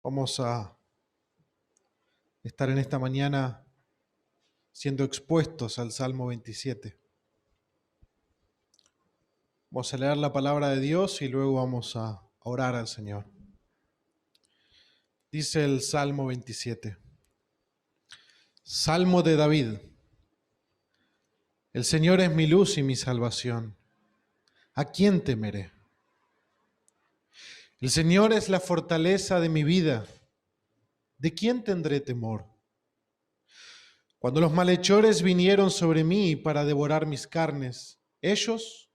Vamos a estar en esta mañana siendo expuestos al Salmo 27. Vamos a leer la palabra de Dios y luego vamos a orar al Señor. Dice el Salmo 27. Salmo de David. El Señor es mi luz y mi salvación. ¿A quién temeré? El Señor es la fortaleza de mi vida. ¿De quién tendré temor? Cuando los malhechores vinieron sobre mí para devorar mis carnes, ellos,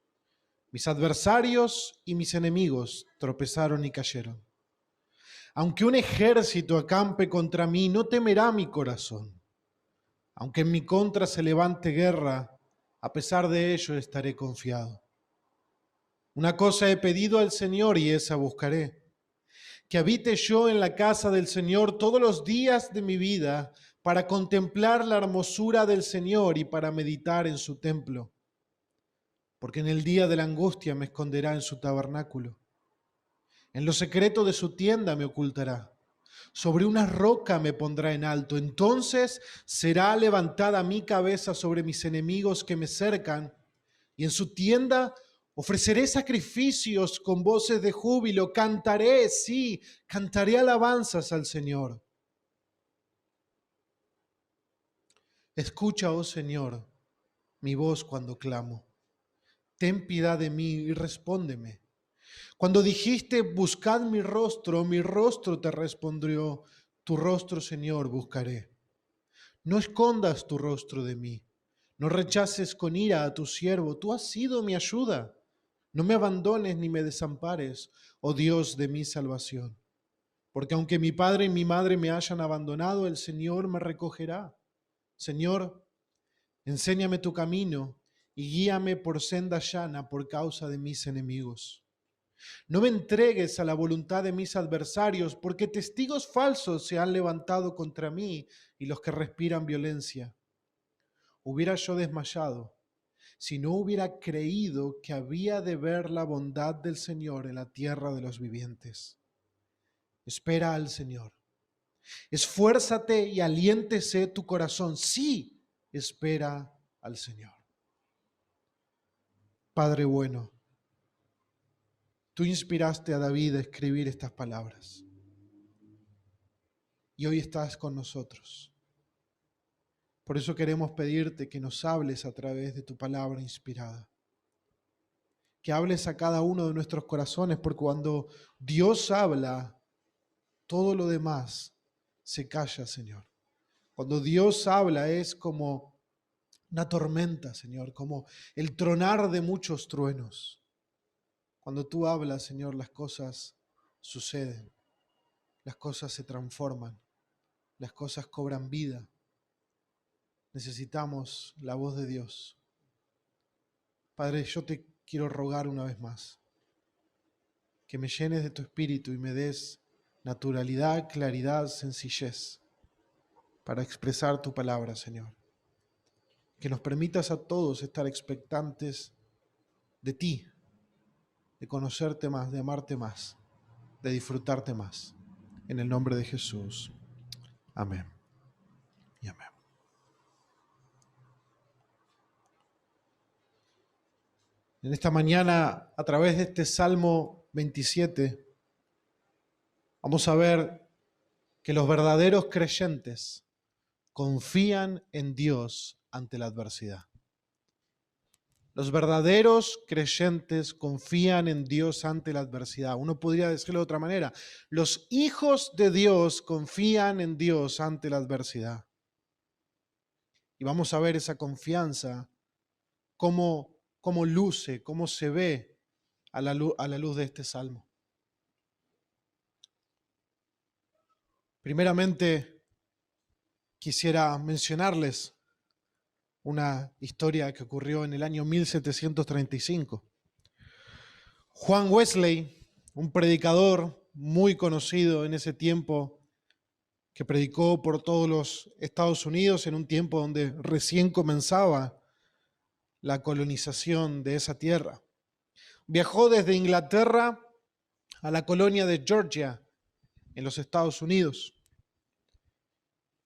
mis adversarios y mis enemigos, tropezaron y cayeron. Aunque un ejército acampe contra mí, no temerá mi corazón. Aunque en mi contra se levante guerra, a pesar de ello estaré confiado. Una cosa he pedido al Señor y esa buscaré: que habite yo en la casa del Señor todos los días de mi vida, para contemplar la hermosura del Señor y para meditar en su templo. Porque en el día de la angustia me esconderá en su tabernáculo. En lo secreto de su tienda me ocultará. Sobre una roca me pondrá en alto. Entonces será levantada mi cabeza sobre mis enemigos que me cercan, y en su tienda ofreceré sacrificios con voces de júbilo. Cantaré, sí, cantaré alabanzas al Señor. Escucha, oh Señor, mi voz cuando clamo. Ten piedad de mí y respóndeme. Cuando dijiste, buscad mi rostro te respondió, tu rostro, Señor, buscaré. No escondas tu rostro de mí, no rechaces con ira a tu siervo, tú has sido mi ayuda. No me abandones ni me desampares, oh Dios de mi salvación. Porque aunque mi padre y mi madre me hayan abandonado, el Señor me recogerá. Señor, enséñame tu camino y guíame por senda llana por causa de mis enemigos. No me entregues a la voluntad de mis adversarios, porque testigos falsos se han levantado contra mí y los que respiran violencia. Hubiera yo desmayado si no hubiera creído que había de ver la bondad del Señor en la tierra de los vivientes. Espera al Señor. Esfuérzate y aliéntese tu corazón. Sí, espera al Señor. Padre bueno, tú inspiraste a David a escribir estas palabras. Y hoy estás con nosotros. Por eso queremos pedirte que nos hables a través de tu palabra inspirada. Que hables a cada uno de nuestros corazones, porque cuando Dios habla, todo lo demás se calla, Señor. Cuando Dios habla es como una tormenta, Señor, como el tronar de muchos truenos. Cuando tú hablas, Señor, las cosas suceden, las cosas se transforman, las cosas cobran vida. Necesitamos la voz de Dios. Padre, yo te quiero rogar una vez más que me llenes de tu espíritu y me des naturalidad, claridad, sencillez para expresar tu palabra, Señor. Que nos permitas a todos estar expectantes de ti, de conocerte más, de amarte más, de disfrutarte más. En el nombre de Jesús. Amén y amén. En esta mañana, a través de este Salmo 27, vamos a ver que los verdaderos creyentes confían en Dios ante la adversidad. Los verdaderos creyentes confían en Dios ante la adversidad. Uno podría decirlo de otra manera. Los hijos de Dios confían en Dios ante la adversidad. Y vamos a ver esa confianza, cómo luce, cómo se ve a la luz de este salmo. Primeramente, quisiera mencionarles una historia que ocurrió en el año 1735. Juan Wesley, un predicador muy conocido en ese tiempo, que predicó por todos los Estados Unidos en un tiempo donde recién comenzaba la colonización de esa tierra. Viajó desde Inglaterra a la colonia de Georgia en los Estados Unidos.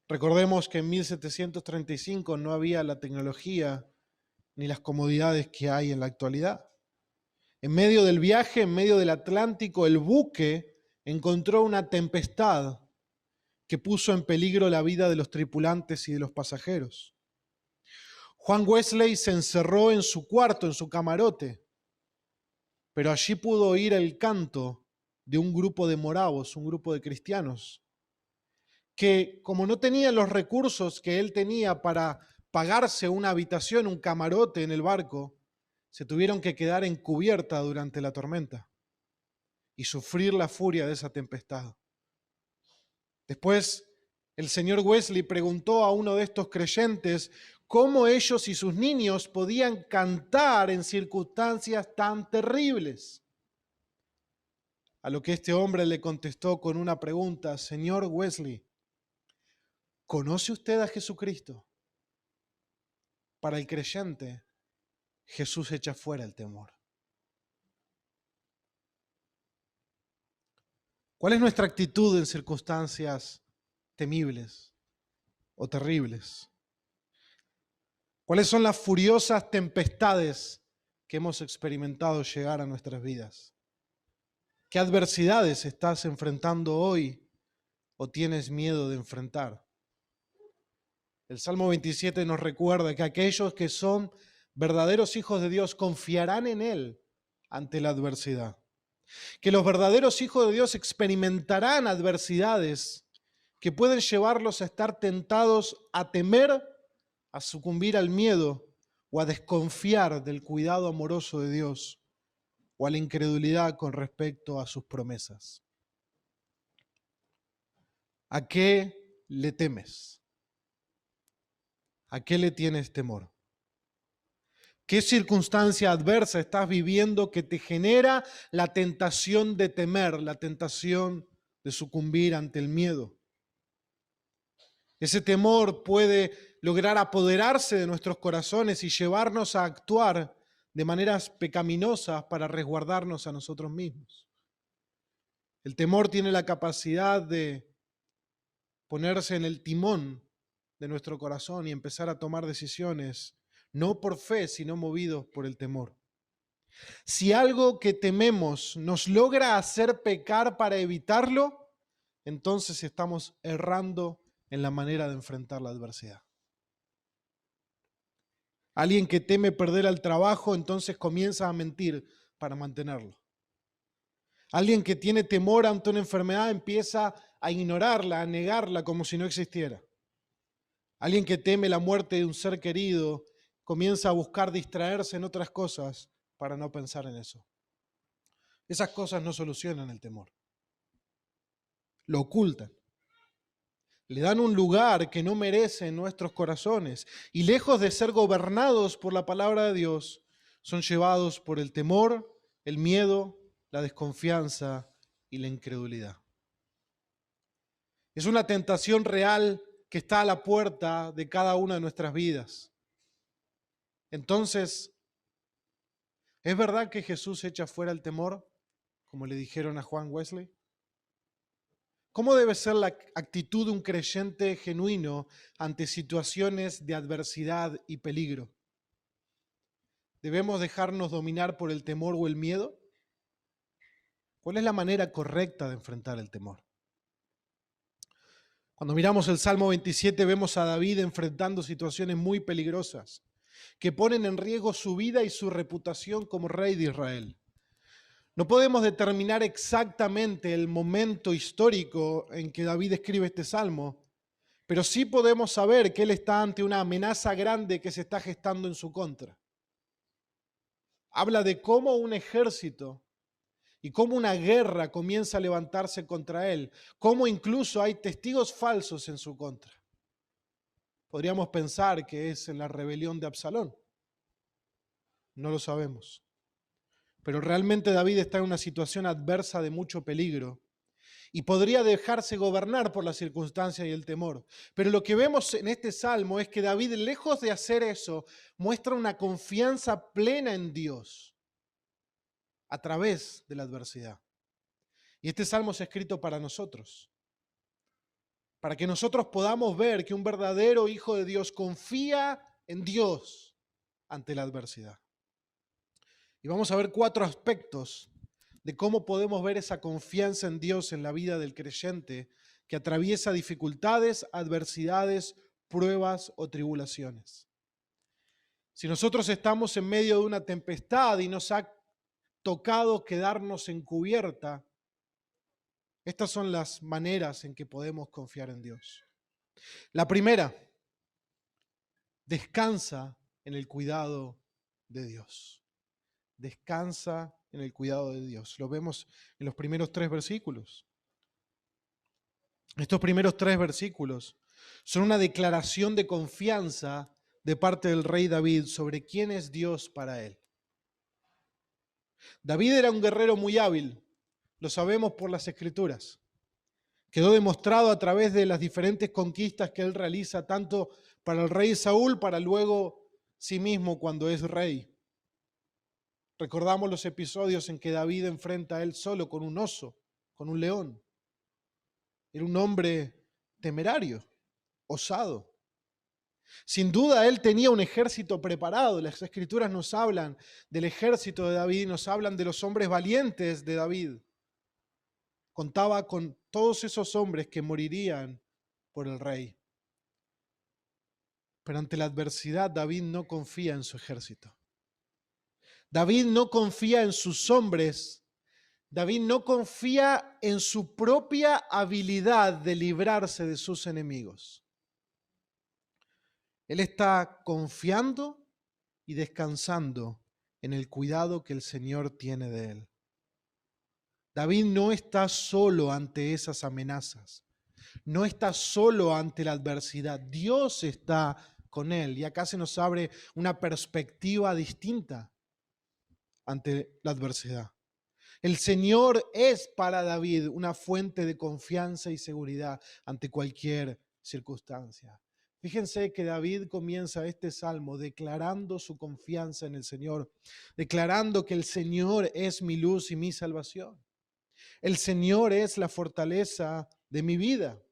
Recordemos que en 1735 no había la tecnología ni las comodidades que hay en la actualidad. En medio del viaje, en medio del Atlántico, el buque encontró una tempestad que puso en peligro la vida de los tripulantes y de los pasajeros. Juan Wesley se encerró en su cuarto, en su camarote, pero allí pudo oír el canto de un grupo de moravos, un grupo de cristianos, que como no tenían los recursos que él tenía para pagarse una habitación, un camarote en el barco, se tuvieron que quedar en cubierta durante la tormenta y sufrir la furia de esa tempestad. Después, el señor Wesley preguntó a uno de estos creyentes cómo ellos y sus niños podían cantar en circunstancias tan terribles. A lo que este hombre le contestó con una pregunta: señor Wesley, ¿conoce usted a Jesucristo? Para el creyente, Jesús echa fuera el temor. ¿Cuál es nuestra actitud en circunstancias temibles o terribles? ¿Cuáles son las furiosas tempestades que hemos experimentado llegar a nuestras vidas? ¿Qué adversidades estás enfrentando hoy o tienes miedo de enfrentar? El Salmo 27 nos recuerda que aquellos que son verdaderos hijos de Dios confiarán en Él ante la adversidad. Que los verdaderos hijos de Dios experimentarán adversidades que pueden llevarlos a estar tentados a temer, a sucumbir al miedo o a desconfiar del cuidado amoroso de Dios o a la incredulidad con respecto a sus promesas. ¿A qué le temes? ¿A qué le tienes temor? ¿Qué circunstancia adversa estás viviendo que te genera la tentación de temer, la tentación de sucumbir ante el miedo? Ese temor puede lograr apoderarse de nuestros corazones y llevarnos a actuar de maneras pecaminosas para resguardarnos a nosotros mismos. El temor tiene la capacidad de ponerse en el timón de nuestro corazón y empezar a tomar decisiones, no por fe, sino movidos por el temor. Si algo que tememos nos logra hacer pecar para evitarlo, entonces estamos errando en la manera de enfrentar la adversidad. Alguien que teme perder el trabajo, entonces comienza a mentir para mantenerlo. Alguien que tiene temor ante una enfermedad empieza a ignorarla, a negarla como si no existiera. Alguien que teme la muerte de un ser querido comienza a buscar distraerse en otras cosas para no pensar en eso. Esas cosas no solucionan el temor. Lo ocultan. Le dan un lugar que no merece en nuestros corazones y lejos de ser gobernados por la palabra de Dios, son llevados por el temor, el miedo, la desconfianza y la incredulidad. Es una tentación real que está a la puerta de cada una de nuestras vidas. Entonces, ¿es verdad que Jesús echa fuera el temor, como le dijeron a Juan Wesley? ¿Cómo debe ser la actitud de un creyente genuino ante situaciones de adversidad y peligro? ¿Debemos dejarnos dominar por el temor o el miedo? ¿Cuál es la manera correcta de enfrentar el temor? Cuando miramos el Salmo 27 vemos a David enfrentando situaciones muy peligrosas que ponen en riesgo su vida y su reputación como rey de Israel. No podemos determinar exactamente el momento histórico en que David escribe este salmo, pero sí podemos saber que él está ante una amenaza grande que se está gestando en su contra. Habla de cómo un ejército y cómo una guerra comienza a levantarse contra él, cómo incluso hay testigos falsos en su contra. Podríamos pensar que es en la rebelión de Absalón. No lo sabemos. Pero realmente David está en una situación adversa de mucho peligro y podría dejarse gobernar por las circunstancias y el temor. Pero lo que vemos en este salmo es que David, lejos de hacer eso, muestra una confianza plena en Dios a través de la adversidad. Y este salmo es escrito para nosotros, para que nosotros podamos ver que un verdadero hijo de Dios confía en Dios ante la adversidad. Y vamos a ver 4 aspectos de cómo podemos ver esa confianza en Dios en la vida del creyente que atraviesa dificultades, adversidades, pruebas o tribulaciones. Si nosotros estamos en medio de una tempestad y nos ha tocado quedarnos en cubierta, estas son las maneras en que podemos confiar en Dios. La primera, descansa en el cuidado de Dios. Descansa en el cuidado de Dios. Lo vemos en los primeros 3 versículos. Estos primeros 3 versículos son una declaración de confianza de parte del rey David sobre quién es Dios para él. David era un guerrero muy hábil, lo sabemos por las Escrituras. Quedó demostrado a través de las diferentes conquistas que él realiza, tanto para el rey Saúl, para luego sí mismo cuando es rey. Recordamos los episodios en que David enfrenta a él solo con un oso, con un león. Era un hombre temerario, osado. Sin duda él tenía un ejército preparado. Las Escrituras nos hablan del ejército de David, nos hablan de los hombres valientes de David. Contaba con todos esos hombres que morirían por el rey. Pero ante la adversidad, David no confía en su ejército. David no confía en sus hombres. David no confía en su propia habilidad de librarse de sus enemigos. Él está confiando y descansando en el cuidado que el Señor tiene de él. David no está solo ante esas amenazas. No está solo ante la adversidad. Dios está con él. Y acá se nos abre una perspectiva distinta ante la adversidad. El Señor es para David una fuente de confianza y seguridad ante cualquier circunstancia. Fíjense que David comienza este salmo declarando su confianza en el Señor, declarando que el Señor es mi luz y mi salvación. El Señor es la fortaleza de mi vida.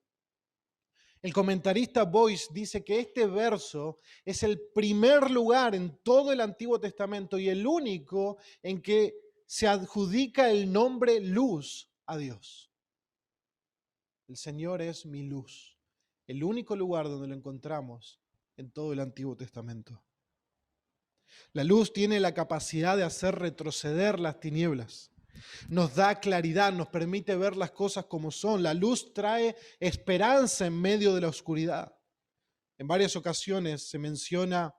El comentarista Boyce dice que este verso es el primer lugar en todo el Antiguo Testamento y el único en que se adjudica el nombre luz a Dios. El Señor es mi luz. El único lugar donde lo encontramos en todo el Antiguo Testamento. La luz tiene la capacidad de hacer retroceder las tinieblas. Nos da claridad, nos permite ver las cosas como son. La luz trae esperanza en medio de la oscuridad. En varias ocasiones se menciona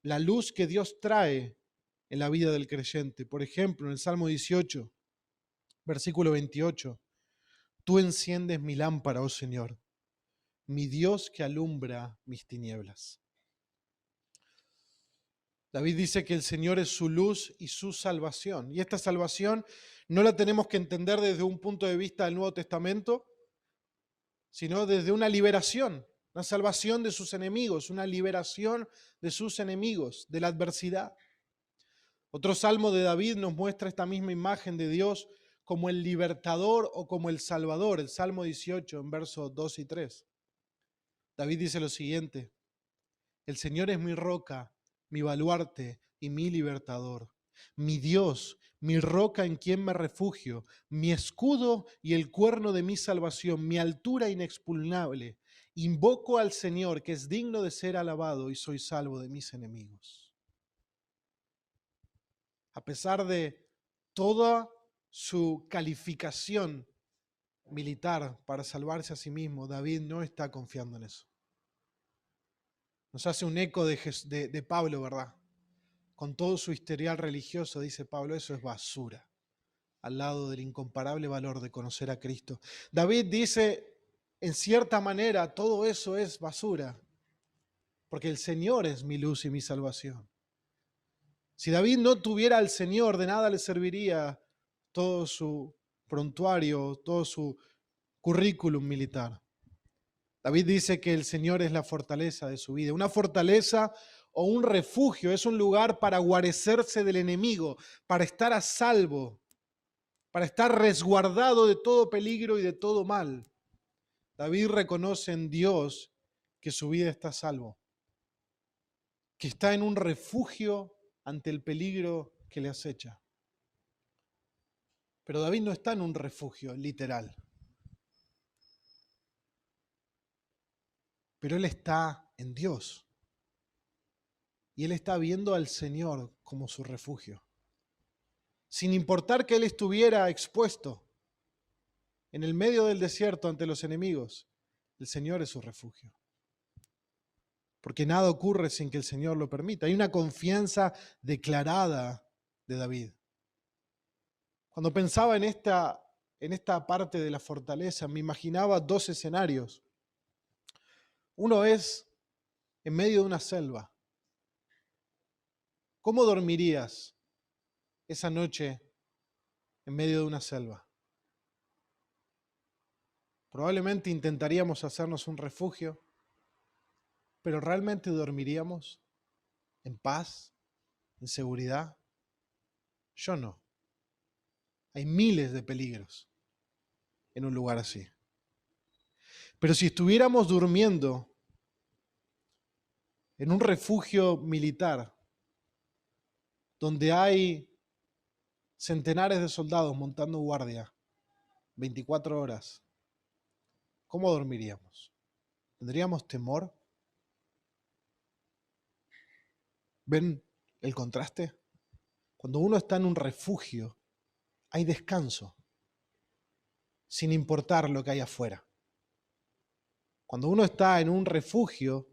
la luz que Dios trae en la vida del creyente. Por ejemplo, en el Salmo 18, versículo 28, tú enciendes mi lámpara, oh Señor, mi Dios que alumbra mis tinieblas. David dice que el Señor es su luz y su salvación. Y esta salvación no la tenemos que entender desde un punto de vista del Nuevo Testamento, sino desde una liberación, una salvación de sus enemigos, una liberación de sus enemigos, de la adversidad. Otro salmo de David nos muestra esta misma imagen de Dios como el libertador o como el salvador, el Salmo 18 en versos 2 y 3. David dice lo siguiente: el Señor es mi roca, mi baluarte y mi libertador, mi Dios, mi roca en quien me refugio, mi escudo y el cuerno de mi salvación, mi altura inexpugnable. Invoco al Señor, que es digno de ser alabado, y soy salvo de mis enemigos. A pesar de toda su calificación militar para salvarse a sí mismo, David no está confiando en eso. Nos hace un eco de Pablo, ¿verdad? Con todo su historial religioso, dice Pablo, eso es basura, al lado del incomparable valor de conocer a Cristo. David dice, en cierta manera, todo eso es basura, porque el Señor es mi luz y mi salvación. Si David no tuviera al Señor, de nada le serviría todo su prontuario, todo su currículum militar. David dice que el Señor es la fortaleza de su vida. Una fortaleza o un refugio es un lugar para guarecerse del enemigo, para estar a salvo. para estar resguardado de todo peligro y de todo mal. David reconoce en Dios que su vida está a salvo, que está en un refugio ante el peligro que le acecha. Pero David no está en un refugio literal. Pero él está en Dios. Y él está viendo al Señor como su refugio. Sin importar que él estuviera expuesto en el medio del desierto ante los enemigos, el Señor es su refugio. Porque nada ocurre sin que el Señor lo permita. Hay una confianza declarada de David. Cuando pensaba en esta parte de la fortaleza, me imaginaba dos escenarios. Uno es en medio de una selva. ¿Cómo dormirías esa noche en medio de una selva? Probablemente intentaríamos hacernos un refugio, pero ¿realmente dormiríamos en paz, en seguridad? Yo no. Hay miles de peligros en un lugar así. Pero si estuviéramos durmiendo en un refugio militar, donde hay centenares de soldados montando guardia 24 horas, ¿cómo dormiríamos? ¿Tendríamos temor? ¿Ven el contraste? Cuando uno está en un refugio, hay descanso, sin importar lo que hay afuera. Cuando uno está en un refugio,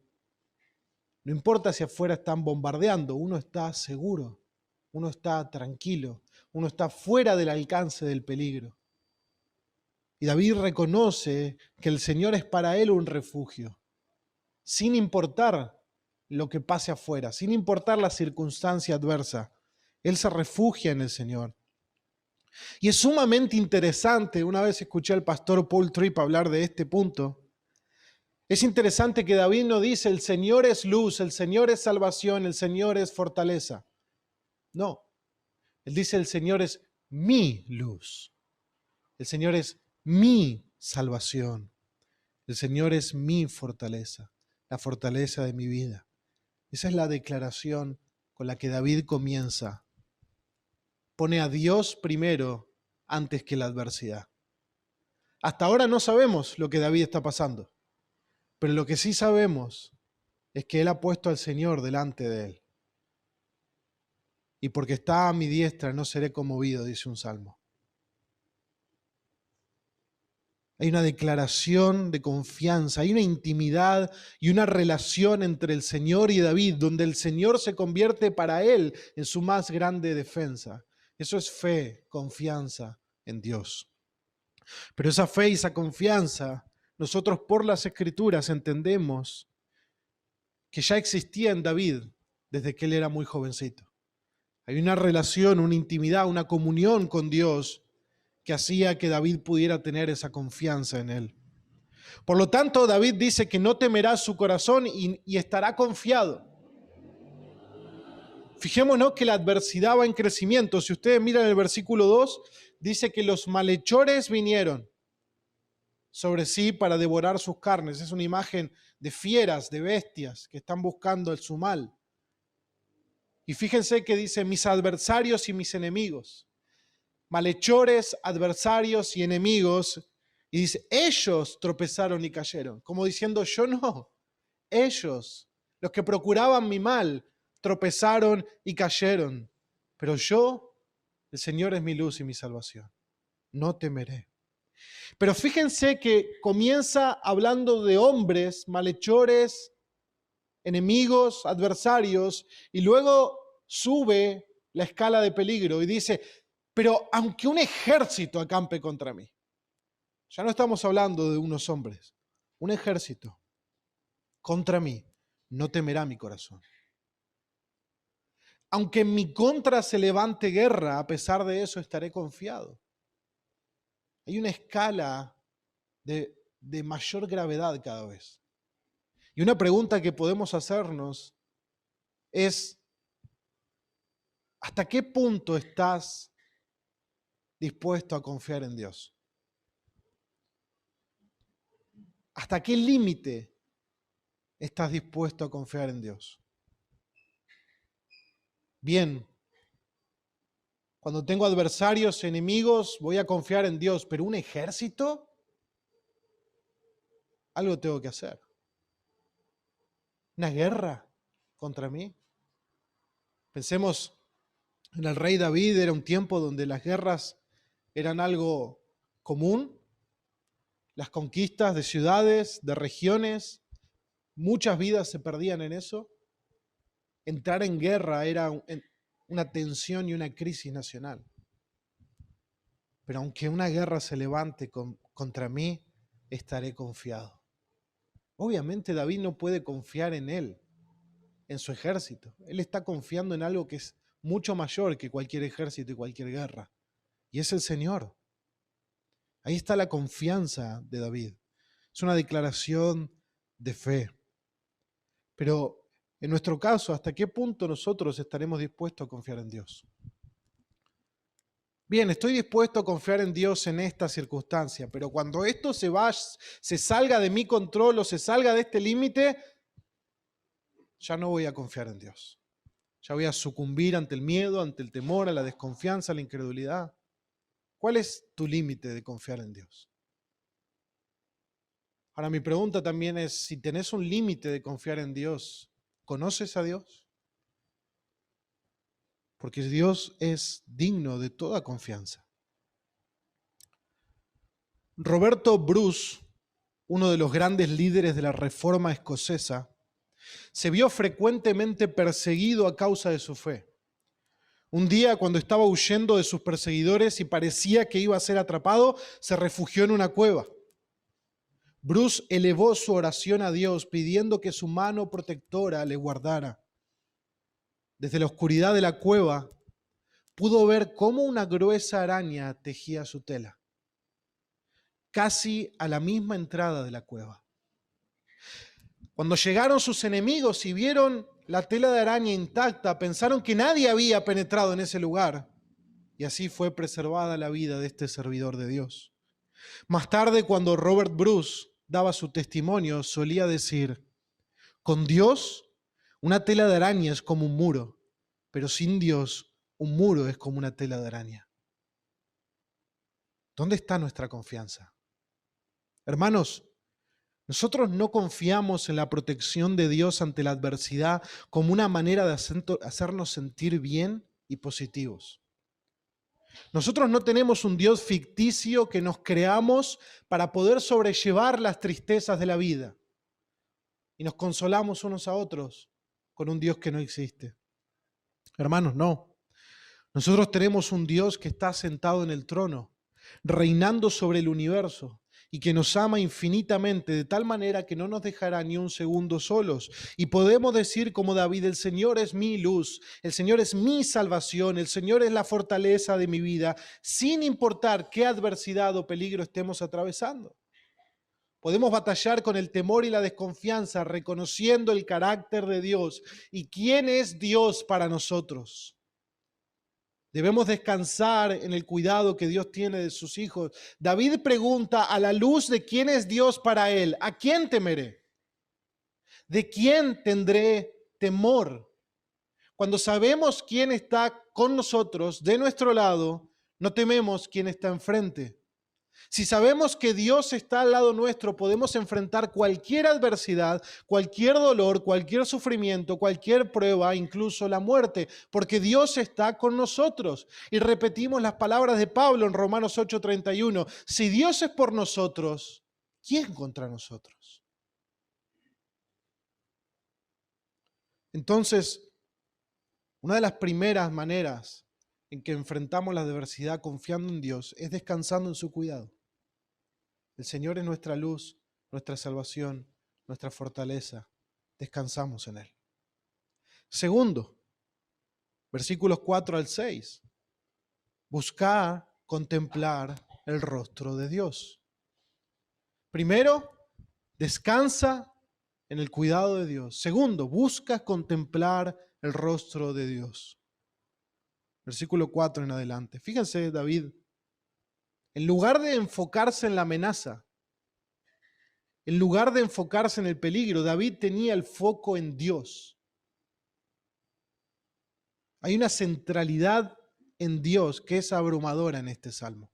no importa si afuera están bombardeando, uno está seguro, uno está tranquilo, uno está fuera del alcance del peligro. Y David reconoce que el Señor es para él un refugio, sin importar lo que pase afuera, sin importar la circunstancia adversa. Él se refugia en el Señor. Y es sumamente interesante, una vez escuché al pastor Paul Tripp hablar de este punto, es interesante que David no dice el Señor es luz, el Señor es salvación, el Señor es fortaleza. No, él dice el Señor es mi luz, el Señor es mi salvación, el Señor es mi fortaleza, la fortaleza de mi vida. Esa es la declaración con la que David comienza. Pone a Dios primero antes que la adversidad. Hasta ahora no sabemos lo que David está pasando, pero lo que sí sabemos es que él ha puesto al Señor delante de él. Y porque está a mi diestra no seré conmovido, dice un salmo. Hay una declaración de confianza, hay una intimidad y una relación entre el Señor y David, donde el Señor se convierte para él en su más grande defensa. Eso es fe, confianza en Dios. Pero esa fe y esa confianza, nosotros por las Escrituras entendemos que ya existía en David desde que él era muy jovencito. Hay una relación, una intimidad, una comunión con Dios que hacía que David pudiera tener esa confianza en él. Por lo tanto, David dice que no temerá su corazón y estará confiado. Fijémonos que la adversidad va en crecimiento. Si ustedes miran el versículo 2, dice que los malhechores vinieron sobre sí para devorar sus carnes. Es una imagen de fieras, de bestias que están buscando su mal. Y fíjense que dice mis adversarios y mis enemigos. Malhechores, adversarios y enemigos. Y dice, ellos tropezaron y cayeron. Como diciendo, yo no. Ellos, los que procuraban mi mal, tropezaron y cayeron. Pero yo, el Señor es mi luz y mi salvación. No temeré. Pero fíjense que comienza hablando de hombres, malhechores, enemigos, adversarios, y luego sube la escala de peligro y dice, pero aunque un ejército acampe contra mí, ya no estamos hablando de unos hombres, un ejército contra mí, no temerá mi corazón. Aunque en mi contra se levante guerra, a pesar de eso estaré confiado. Hay una escala de mayor gravedad cada vez. Y una pregunta que podemos hacernos es, ¿hasta qué punto estás dispuesto a confiar en Dios? ¿Hasta qué límite estás dispuesto a confiar en Dios? Bien, cuando tengo adversarios, enemigos, voy a confiar en Dios, pero un ejército, algo tengo que hacer. ¿Una guerra contra mí? Pensemos en el rey David, era un tiempo donde las guerras eran algo común, las conquistas de ciudades, de regiones, muchas vidas se perdían en eso. Entrar en guerra era una tensión y una crisis nacional. Pero aunque una guerra se levante contra mí, estaré confiado. Obviamente David no puede confiar en él, en su ejército. Él está confiando en algo que es mucho mayor que cualquier ejército y cualquier guerra. Y es el Señor. Ahí está la confianza de David. Es una declaración de fe. Pero en nuestro caso, ¿hasta qué punto nosotros estaremos dispuestos a confiar en Dios? Bien, estoy dispuesto a confiar en Dios en esta circunstancia, pero cuando esto se salga de mi control o se salga de este límite, ya no voy a confiar en Dios. Ya voy a sucumbir ante el miedo, ante el temor, a la desconfianza, a la incredulidad. ¿Cuál es tu límite de confiar en Dios? Ahora, mi pregunta también es, si tenés un límite de confiar en Dios, ¿conoces a Dios? Porque Dios es digno de toda confianza. Roberto Bruce, uno de los grandes líderes de la Reforma escocesa, se vio frecuentemente perseguido a causa de su fe. Un día, cuando estaba huyendo de sus perseguidores y parecía que iba a ser atrapado, se refugió en una cueva. Bruce elevó su oración a Dios pidiendo que su mano protectora le guardara. Desde la oscuridad de la cueva, pudo ver cómo una gruesa araña tejía su tela, casi a la misma entrada de la cueva. Cuando llegaron sus enemigos y vieron la tela de araña intacta, pensaron que nadie había penetrado en ese lugar, y así fue preservada la vida de este servidor de Dios. Más tarde, cuando Robert Bruce daba su testimonio, solía decir: con Dios, una tela de araña es como un muro, pero sin Dios, un muro es como una tela de araña. ¿Dónde está nuestra confianza? Hermanos, nosotros no confiamos en la protección de Dios ante la adversidad como una manera de hacernos sentir bien y positivos. Nosotros no tenemos un Dios ficticio que nos creamos para poder sobrellevar las tristezas de la vida. Y nos consolamos unos a otros con un Dios que no existe. Hermanos, no. Nosotros tenemos un Dios que está sentado en el trono, reinando sobre el universo, y que nos ama infinitamente de tal manera que no nos dejará ni un segundo solos. Y podemos decir como David: el Señor es mi luz, el Señor es mi salvación, el Señor es la fortaleza de mi vida, sin importar qué adversidad o peligro estemos atravesando. Podemos batallar con el temor y la desconfianza, reconociendo el carácter de Dios y quién es Dios para nosotros. Debemos descansar en el cuidado que Dios tiene de sus hijos. David pregunta, a la luz de quién es Dios para él: ¿a quién temeré? ¿De quién tendré temor? Cuando sabemos quién está con nosotros, de nuestro lado, no tememos quién está enfrente. Si sabemos que Dios está al lado nuestro, podemos enfrentar cualquier adversidad, cualquier dolor, cualquier sufrimiento, cualquier prueba, incluso la muerte, porque Dios está con nosotros. Y repetimos las palabras de Pablo en Romanos 8:31. Si Dios es por nosotros, ¿quién contra nosotros? Entonces, una de las primeras maneras en que enfrentamos la adversidad confiando en Dios es descansando en su cuidado. El Señor es nuestra luz, nuestra salvación, nuestra fortaleza. Descansamos en Él. Segundo, versículos 4 al 6. Buscar, contemplar el rostro de Dios. Primero, descansa en el cuidado de Dios. Segundo, busca contemplar el rostro de Dios. Versículo 4 en adelante. Fíjense, David En lugar de enfocarse en la amenaza, en lugar de enfocarse en el peligro, David tenía el foco en Dios. Hay una centralidad en Dios que es abrumadora en este salmo.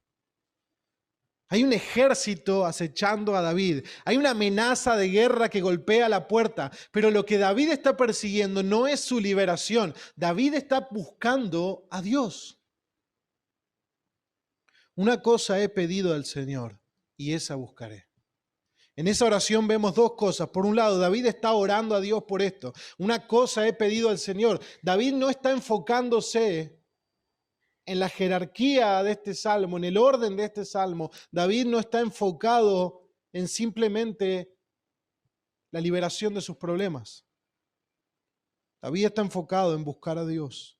Hay un ejército acechando a David. Hay una amenaza de guerra que golpea la puerta. Pero lo que David está persiguiendo no es su liberación. David está buscando a Dios. Una cosa he pedido al Señor y esa buscaré. En esa oración vemos dos cosas. Por un lado, David está orando a Dios por esto. Una cosa he pedido al Señor. David no está enfocándose en la jerarquía de este salmo, en el orden de este salmo. David no está enfocado en simplemente la liberación de sus problemas. David está enfocado en buscar a Dios.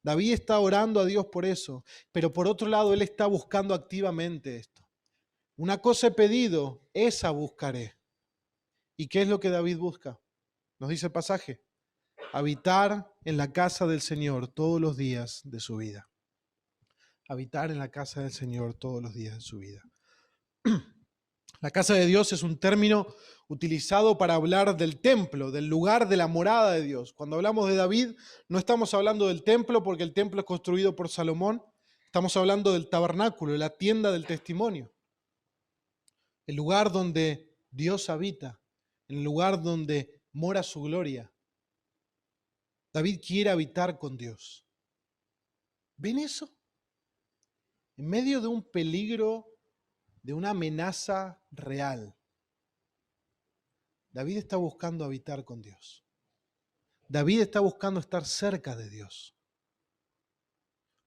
David está orando a Dios por eso, pero por otro lado, él está buscando activamente esto. Una cosa he pedido, esa buscaré. ¿Y qué es lo que David busca? Nos dice el pasaje: habitar en la casa del Señor todos los días de su vida. Habitar en la casa del Señor todos los días de su vida. La casa de Dios es un término utilizado para hablar del templo, del lugar de la morada de Dios. Cuando hablamos de David, no estamos hablando del templo porque el templo es construido por Salomón. Estamos hablando del tabernáculo, de la tienda del testimonio. El lugar donde Dios habita, el lugar donde mora su gloria. David quiere habitar con Dios. ¿Ven eso? En medio de un peligro, de una amenaza real, David está buscando habitar con Dios. David está buscando estar cerca de Dios.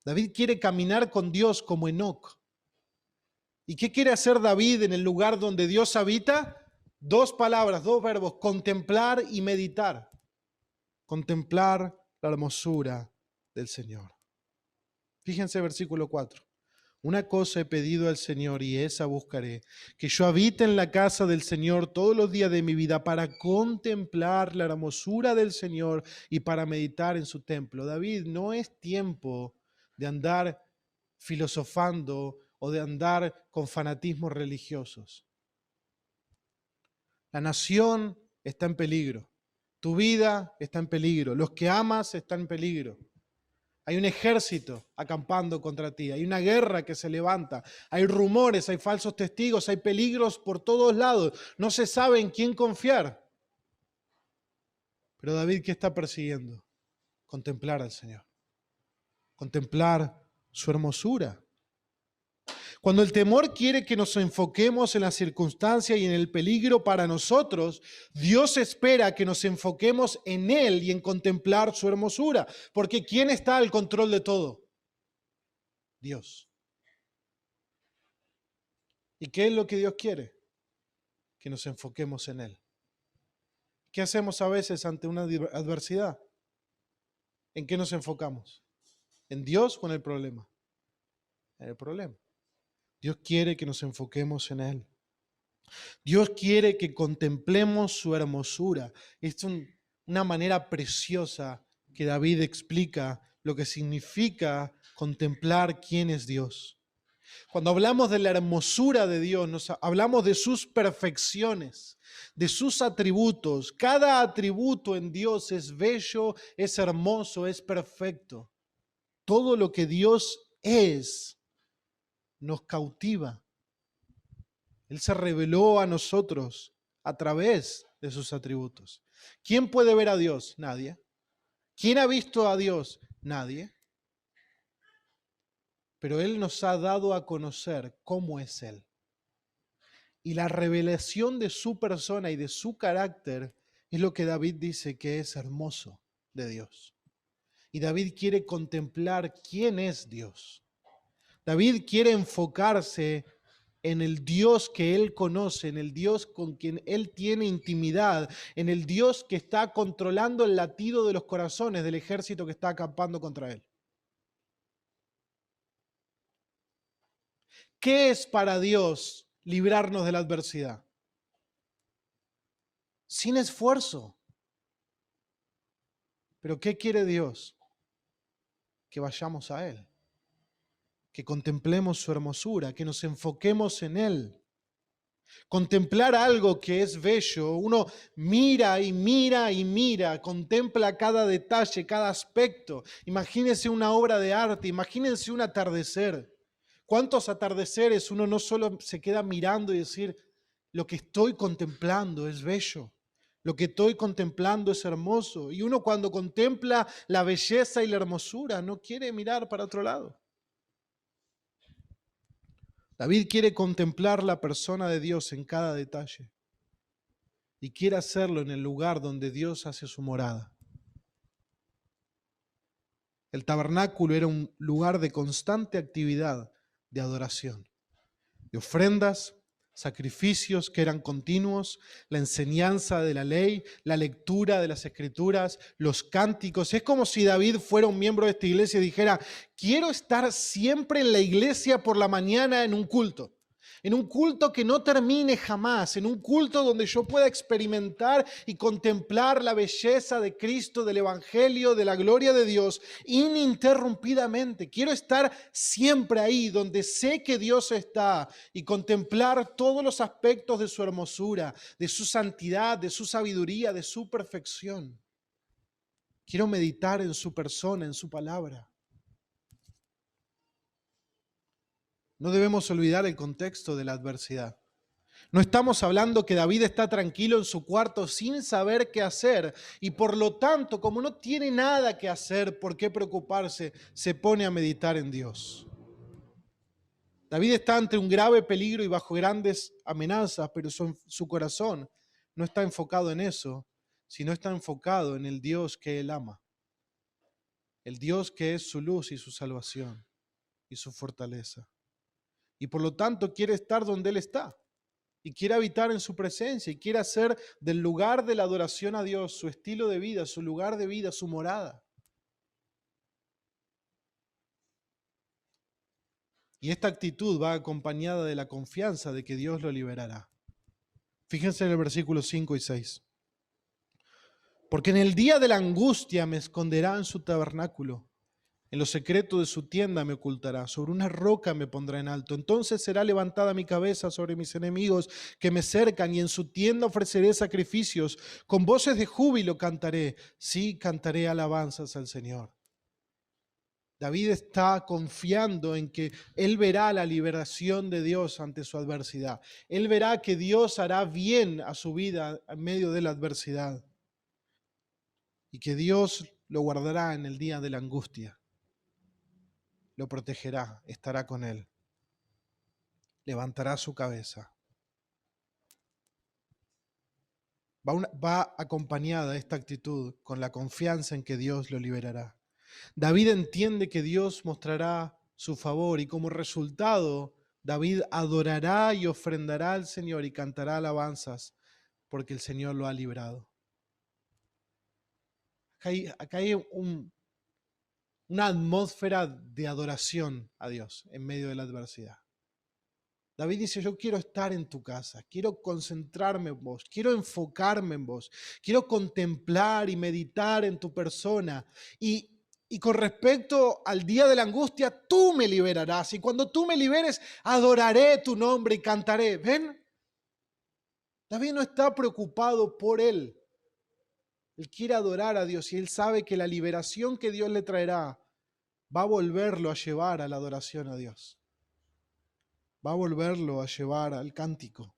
David quiere caminar con Dios como Enoc. ¿Y qué quiere hacer David en el lugar donde Dios habita? Dos palabras, dos verbos: contemplar y meditar. Contemplar la hermosura del Señor. Fíjense versículo 4. Una cosa he pedido al Señor y esa buscaré, que yo habite en la casa del Señor todos los días de mi vida para contemplar la hermosura del Señor y para meditar en su templo. David, no es tiempo de andar filosofando o de andar con fanatismos religiosos. La nación está en peligro, tu vida está en peligro, los que amas están en peligro. Hay un ejército acampando contra ti, hay una guerra que se levanta, hay rumores, hay falsos testigos, hay peligros por todos lados, no se sabe en quién confiar. Pero David, ¿qué está persiguiendo? Contemplar al Señor, contemplar su hermosura. Cuando el temor quiere que nos enfoquemos en la circunstancia y en el peligro para nosotros, Dios espera que nos enfoquemos en Él y en contemplar su hermosura. Porque ¿quién está al control de todo? Dios. ¿Y qué es lo que Dios quiere? Que nos enfoquemos en Él. ¿Qué hacemos a veces ante una adversidad? ¿En qué nos enfocamos? ¿En Dios o en el problema? En el problema. Dios quiere que nos enfoquemos en Él. Dios quiere que contemplemos su hermosura. Es una manera preciosa que David explica lo que significa contemplar quién es Dios. Cuando hablamos de la hermosura de Dios, hablamos de sus perfecciones, de sus atributos. Cada atributo en Dios es bello, es hermoso, es perfecto. Todo lo que Dios es nos cautiva. Él se reveló a nosotros a través de sus atributos. ¿Quién puede ver a Dios? Nadie. ¿Quién ha visto a Dios? Nadie. Pero Él nos ha dado a conocer cómo es Él. Y la revelación de su persona y de su carácter es lo que David dice que es hermoso de Dios. Y David quiere contemplar quién es Dios. David quiere enfocarse en el Dios que él conoce, en el Dios con quien él tiene intimidad, en el Dios que está controlando el latido de los corazones del ejército que está acampando contra él. ¿Qué es para Dios librarnos de la adversidad? Sin esfuerzo. ¿Pero qué quiere Dios? Que vayamos a Él, que contemplemos su hermosura, que nos enfoquemos en Él. Contemplar algo que es bello, uno mira y mira y mira, contempla cada detalle, cada aspecto. Imagínense una obra de arte, imagínense un atardecer. ¿Cuántos atardeceres uno no solo se queda mirando y decir, lo que estoy contemplando es bello, lo que estoy contemplando es hermoso? Y uno cuando contempla la belleza y la hermosura no quiere mirar para otro lado. David quiere contemplar la persona de Dios en cada detalle y quiere hacerlo en el lugar donde Dios hace su morada. El tabernáculo era un lugar de constante actividad de adoración, de ofrendas, sacrificios que eran continuos, la enseñanza de la ley, la lectura de las escrituras, los cánticos. Es como si David fuera un miembro de esta iglesia y dijera, quiero estar siempre en la iglesia por la mañana en un culto que no termine jamás, en un culto donde yo pueda experimentar y contemplar la belleza de Cristo, del Evangelio, de la gloria de Dios, ininterrumpidamente. Quiero estar siempre ahí, donde sé que Dios está, y contemplar todos los aspectos de su hermosura, de su santidad, de su sabiduría, de su perfección. Quiero meditar en su persona, en su palabra. No debemos olvidar el contexto de la adversidad. No estamos hablando que David está tranquilo en su cuarto sin saber qué hacer y por lo tanto, como no tiene nada que hacer, por qué preocuparse, se pone a meditar en Dios. David está ante un grave peligro y bajo grandes amenazas, pero su corazón no está enfocado en eso, sino está enfocado en el Dios que él ama, el Dios que es su luz y su salvación y su fortaleza. Y por lo tanto quiere estar donde él está. Y quiere habitar en su presencia y quiere hacer del lugar de la adoración a Dios su estilo de vida, su lugar de vida, su morada. Y esta actitud va acompañada de la confianza de que Dios lo liberará. Fíjense en el versículo 5 y 6. Porque en el día de la angustia me esconderá en su tabernáculo. En lo secreto de su tienda me ocultará, sobre una roca me pondrá en alto. Entonces será levantada mi cabeza sobre mis enemigos que me cercan, y en su tienda ofreceré sacrificios. Con voces de júbilo cantaré, sí, cantaré alabanzas al Señor. David está confiando en que él verá la liberación de Dios ante su adversidad. Él verá que Dios hará bien a su vida en medio de la adversidad y que Dios lo guardará en el día de la angustia. Lo protegerá, estará con él, levantará su cabeza. Va acompañada esta actitud con la confianza en que Dios lo liberará. David entiende que Dios mostrará su favor y como resultado David adorará y ofrendará al Señor y cantará alabanzas porque el Señor lo ha librado. Acá hay una atmósfera de adoración a Dios en medio de la adversidad. David dice, yo quiero estar en tu casa, quiero concentrarme en vos, quiero enfocarme en vos, quiero contemplar y meditar en tu persona. Y con respecto al día de la angustia, tú me liberarás. Y cuando tú me liberes, adoraré tu nombre y cantaré. ¿Ven? David no está preocupado por él. Él quiere adorar a Dios y él sabe que la liberación que Dios le traerá va a volverlo a llevar a la adoración a Dios. Va a volverlo a llevar al cántico.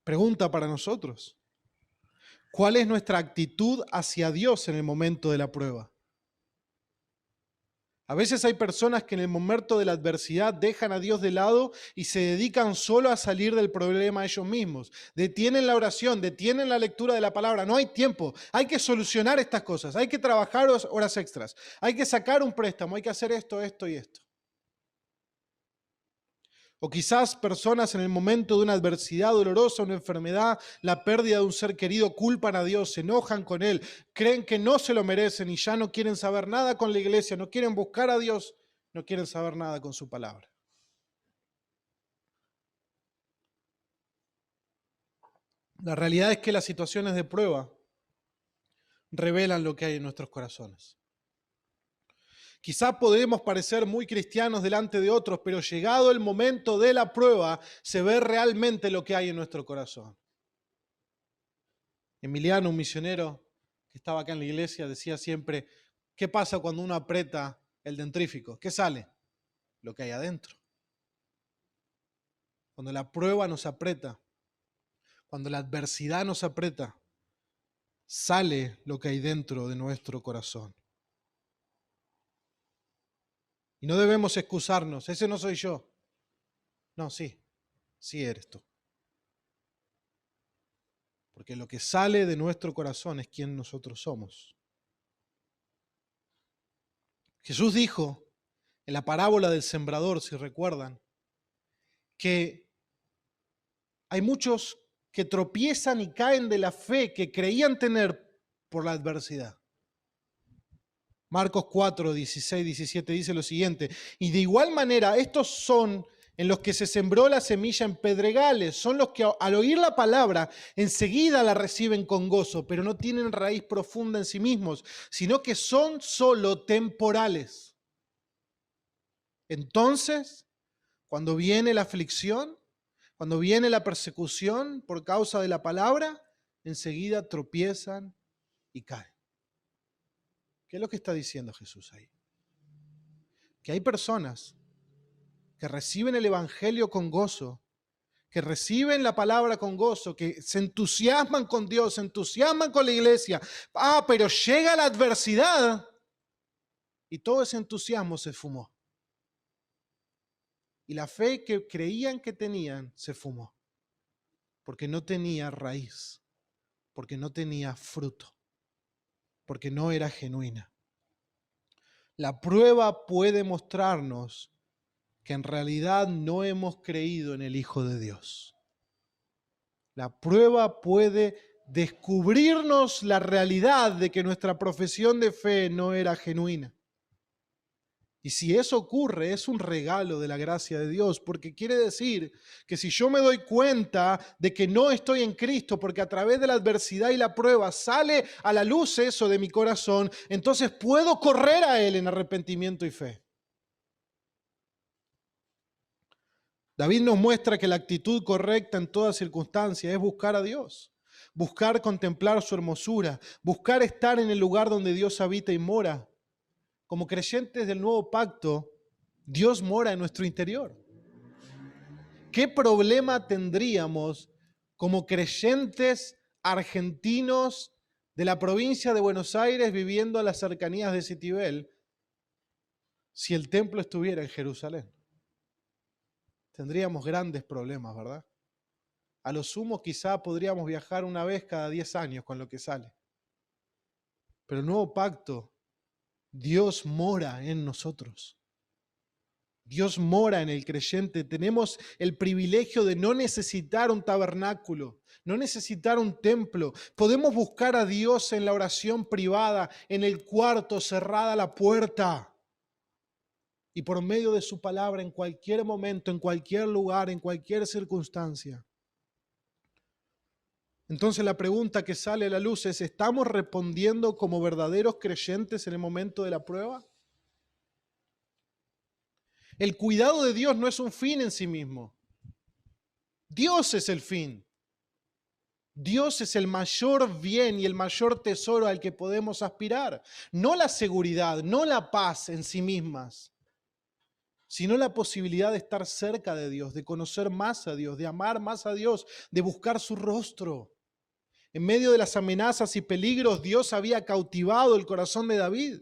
Pregunta para nosotros. ¿Cuál es nuestra actitud hacia Dios en el momento de la prueba? A veces hay personas que en el momento de la adversidad dejan a Dios de lado y se dedican solo a salir del problema ellos mismos. Detienen la oración, detienen la lectura de la palabra. No hay tiempo. Hay que solucionar estas cosas. Hay que trabajar horas extras. Hay que sacar un préstamo. Hay que hacer esto, esto y esto. O quizás personas en el momento de una adversidad dolorosa, una enfermedad, la pérdida de un ser querido, culpan a Dios, se enojan con Él, creen que no se lo merecen y ya no quieren saber nada con la iglesia, no quieren buscar a Dios, no quieren saber nada con su palabra. La realidad es que las situaciones de prueba revelan lo que hay en nuestros corazones. Quizá podemos parecer muy cristianos delante de otros, pero llegado el momento de la prueba, se ve realmente lo que hay en nuestro corazón. Emiliano, un misionero que estaba acá en la iglesia, decía siempre, ¿qué pasa cuando uno aprieta el dentrífico? ¿Qué sale? Lo que hay adentro. Cuando la prueba nos aprieta, cuando la adversidad nos aprieta, sale lo que hay dentro de nuestro corazón. Y no debemos excusarnos, ese no soy yo. No, sí eres tú. Porque lo que sale de nuestro corazón es quien nosotros somos. Jesús dijo en la parábola del sembrador, si recuerdan, que hay muchos que tropiezan y caen de la fe que creían tener por la adversidad. Marcos 4, 16, 17 dice lo siguiente, y de igual manera estos son en los que se sembró la semilla en pedregales, son los que al oír la palabra enseguida la reciben con gozo, pero no tienen raíz profunda en sí mismos, sino que son solo temporales. Entonces, cuando viene la aflicción, cuando viene la persecución por causa de la palabra, enseguida tropiezan y caen. ¿Qué es lo que está diciendo Jesús ahí? Que hay personas que reciben el Evangelio con gozo, que reciben la palabra con gozo, que se entusiasman con Dios, se entusiasman con la iglesia. Pero llega la adversidad y todo ese entusiasmo se fumó. Y la fe que creían que tenían se fumó, porque no tenía raíz, porque no tenía fruto, porque no era genuina. La prueba puede mostrarnos que en realidad no hemos creído en el Hijo de Dios. La prueba puede descubrirnos la realidad de que nuestra profesión de fe no era genuina. Y si eso ocurre, es un regalo de la gracia de Dios, porque quiere decir que si yo me doy cuenta de que no estoy en Cristo, porque a través de la adversidad y la prueba sale a la luz eso de mi corazón, entonces puedo correr a Él en arrepentimiento y fe. David nos muestra que la actitud correcta en toda circunstancia es buscar a Dios, buscar contemplar su hermosura, buscar estar en el lugar donde Dios habita y mora. Como creyentes del nuevo pacto, Dios mora en nuestro interior. ¿Qué problema tendríamos como creyentes argentinos de la provincia de Buenos Aires viviendo a las cercanías de Citibel si el templo estuviera en Jerusalén? Tendríamos grandes problemas, ¿verdad? A lo sumo quizá podríamos viajar una vez cada 10 años con lo que sale. Pero el nuevo pacto, Dios mora en nosotros. Dios mora en el creyente. Tenemos el privilegio de no necesitar un tabernáculo, no necesitar un templo. Podemos buscar a Dios en la oración privada, en el cuarto, cerrada la puerta. Y por medio de su palabra, en cualquier momento, en cualquier lugar, en cualquier circunstancia. Entonces la pregunta que sale a la luz es, ¿estamos respondiendo como verdaderos creyentes en el momento de la prueba? El cuidado de Dios no es un fin en sí mismo. Dios es el fin. Dios es el mayor bien y el mayor tesoro al que podemos aspirar. No la seguridad, no la paz en sí mismas, sino la posibilidad de estar cerca de Dios, de conocer más a Dios, de amar más a Dios, de buscar su rostro. En medio de las amenazas y peligros, Dios había cautivado el corazón de David.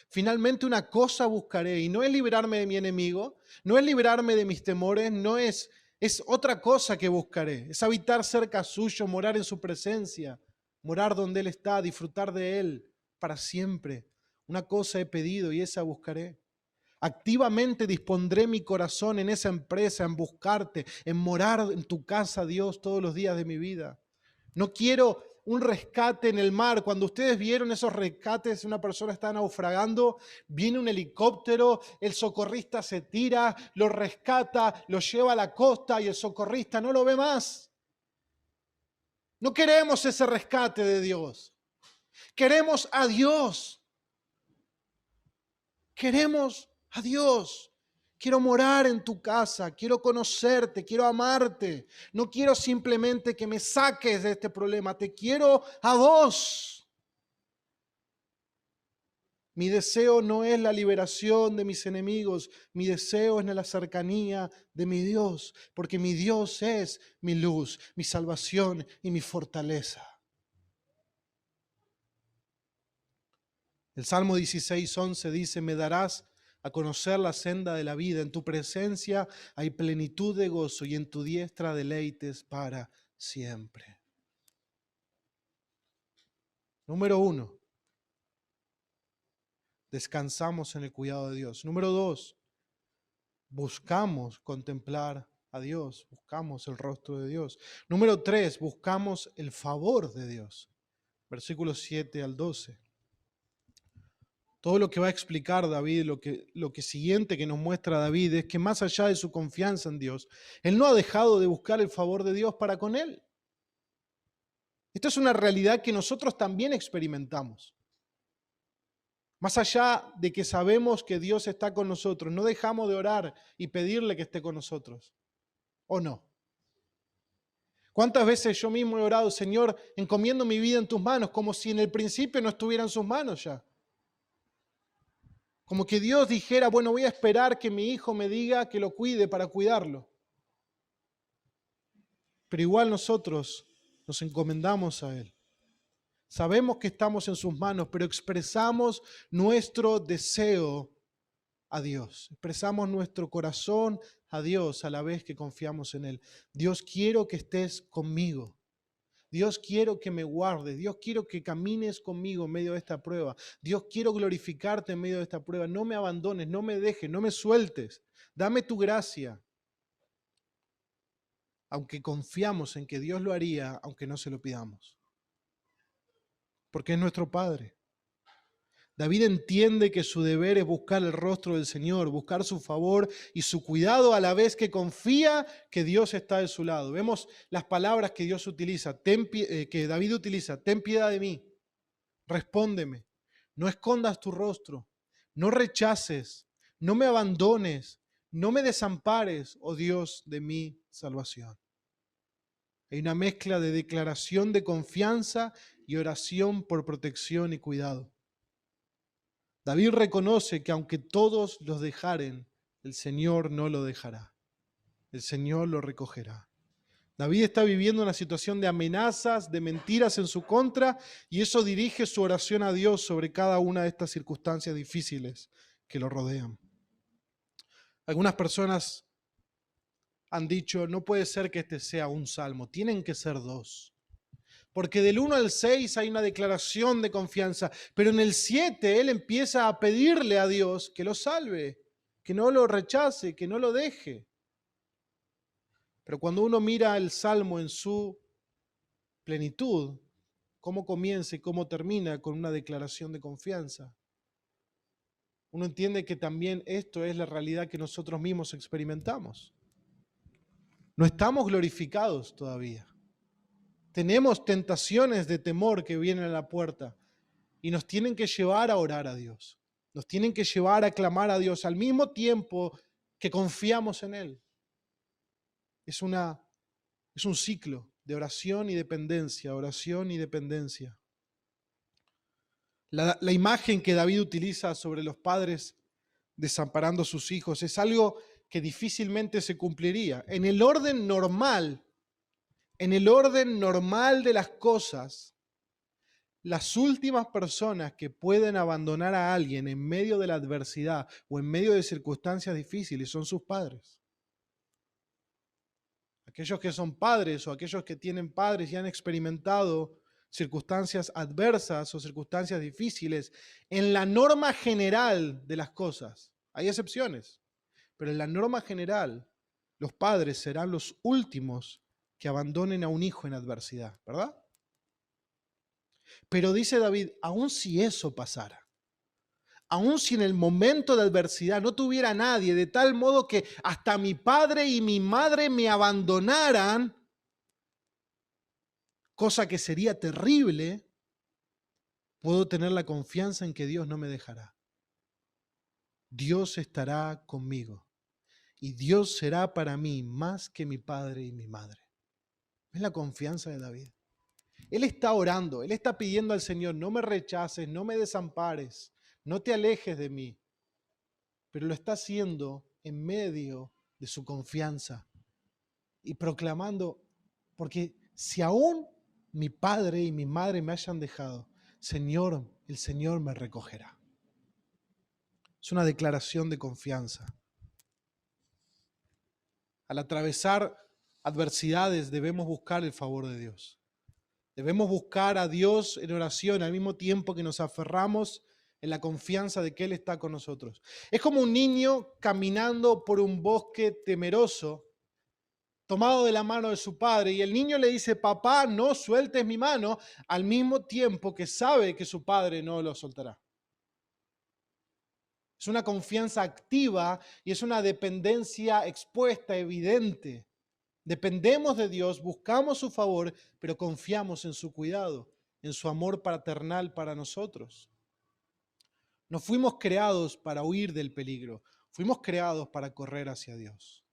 Finalmente una cosa buscaré, y no es librarme de mi enemigo, no es librarme de mis temores, es otra cosa que buscaré. Es habitar cerca suyo, morar en su presencia, morar donde Él está, disfrutar de Él para siempre. Una cosa he pedido y esa buscaré. Activamente dispondré mi corazón en esa empresa, en buscarte, en morar en tu casa, Dios, todos los días de mi vida. No quiero un rescate en el mar. Cuando ustedes vieron esos rescates, una persona está naufragando, viene un helicóptero, el socorrista se tira, lo rescata, lo lleva a la costa y el socorrista no lo ve más. No queremos ese rescate de Dios. Queremos a Dios. Queremos a Dios. Quiero morar en tu casa, quiero conocerte, quiero amarte. No quiero simplemente que me saques de este problema, te quiero a vos. Mi deseo no es la liberación de mis enemigos, mi deseo es la cercanía de mi Dios, porque mi Dios es mi luz, mi salvación y mi fortaleza. El Salmo 16:11 dice: me darás a conocer la senda de la vida, en tu presencia hay plenitud de gozo y en tu diestra deleites para siempre. Número 1, descansamos en el cuidado de Dios. Número 2, buscamos contemplar a Dios, buscamos el rostro de Dios. Número 3, buscamos el favor de Dios. Versículos 7 al 12. Todo lo que va a explicar David, lo que siguiente que nos muestra David es que más allá de su confianza en Dios, él no ha dejado de buscar el favor de Dios para con él. Esta es una realidad que nosotros también experimentamos. Más allá de que sabemos que Dios está con nosotros, no dejamos de orar y pedirle que esté con nosotros. ¿O no? ¿Cuántas veces yo mismo he orado, Señor, encomiendo mi vida en tus manos, como si en el principio no estuviera en sus manos ya? Como que Dios dijera, bueno, voy a esperar que mi hijo me diga que lo cuide para cuidarlo. Pero igual nosotros nos encomendamos a Él. Sabemos que estamos en sus manos, pero expresamos nuestro deseo a Dios. Expresamos nuestro corazón a Dios a la vez que confiamos en Él. Dios, quiero que estés conmigo. Dios, quiero que me guardes. Dios, quiero que camines conmigo en medio de esta prueba. Dios, quiero glorificarte en medio de esta prueba. No me abandones, no me dejes, no me sueltes. Dame tu gracia. Aunque confiamos en que Dios lo haría, aunque no se lo pidamos. Porque es nuestro Padre. David entiende que su deber es buscar el rostro del Señor, buscar su favor y su cuidado a la vez que confía que Dios está de su lado. Vemos las palabras que Dios utiliza, que David utiliza: ten piedad de mí, respóndeme, no escondas tu rostro, no rechaces, no me abandones, no me desampares, oh Dios de mi salvación. Hay una mezcla de declaración de confianza y oración por protección y cuidado. David reconoce que aunque todos los dejaren, el Señor no lo dejará. El Señor lo recogerá. David está viviendo una situación de amenazas, de mentiras en su contra, y eso dirige su oración a Dios sobre cada una de estas circunstancias difíciles que lo rodean. Algunas personas han dicho, no puede ser que este sea un salmo, tienen que ser dos. Porque del 1 al 6 hay una declaración de confianza, pero en el 7 él empieza a pedirle a Dios que lo salve, que no lo rechace, que no lo deje. Pero cuando uno mira el Salmo en su plenitud, cómo comienza y cómo termina con una declaración de confianza, uno entiende que también esto es la realidad que nosotros mismos experimentamos. No estamos glorificados todavía. Tenemos tentaciones de temor que vienen a la puerta y nos tienen que llevar a orar a Dios. Nos tienen que llevar a clamar a Dios al mismo tiempo que confiamos en Él. Es un ciclo de oración y dependencia, oración y dependencia. La imagen que David utiliza sobre los padres desamparando a sus hijos es algo que difícilmente se cumpliría. En el orden normal de las cosas, las últimas personas que pueden abandonar a alguien en medio de la adversidad o en medio de circunstancias difíciles son sus padres. Aquellos que son padres o aquellos que tienen padres y han experimentado circunstancias adversas o circunstancias difíciles, en la norma general de las cosas, hay excepciones, pero en la norma general, los padres serán los últimos que abandonen a un hijo en adversidad, ¿verdad? Pero dice David, aun si eso pasara, aun si en el momento de adversidad no tuviera nadie, de tal modo que hasta mi padre y mi madre me abandonaran, cosa que sería terrible, puedo tener la confianza en que Dios no me dejará. Dios estará conmigo y Dios será para mí más que mi padre y mi madre. Es la confianza de David. Él está orando, él está pidiendo al Señor, no me rechaces, no me desampares, no te alejes de mí, pero lo está haciendo en medio de su confianza y proclamando, porque si aún mi padre y mi madre me hayan dejado, Señor, el Señor me recogerá. Es una declaración de confianza. Al atravesar adversidades debemos buscar el favor de Dios. Debemos buscar a Dios en oración al mismo tiempo que nos aferramos en la confianza de que Él está con nosotros. Es como un niño caminando por un bosque temeroso, tomado de la mano de su padre, y el niño le dice, papá, no sueltes mi mano, al mismo tiempo que sabe que su padre no lo soltará. Es una confianza activa y es una dependencia expuesta, evidente. Dependemos de Dios, buscamos su favor, pero confiamos en su cuidado, en su amor paternal para nosotros. No fuimos creados para huir del peligro, fuimos creados para correr hacia Dios.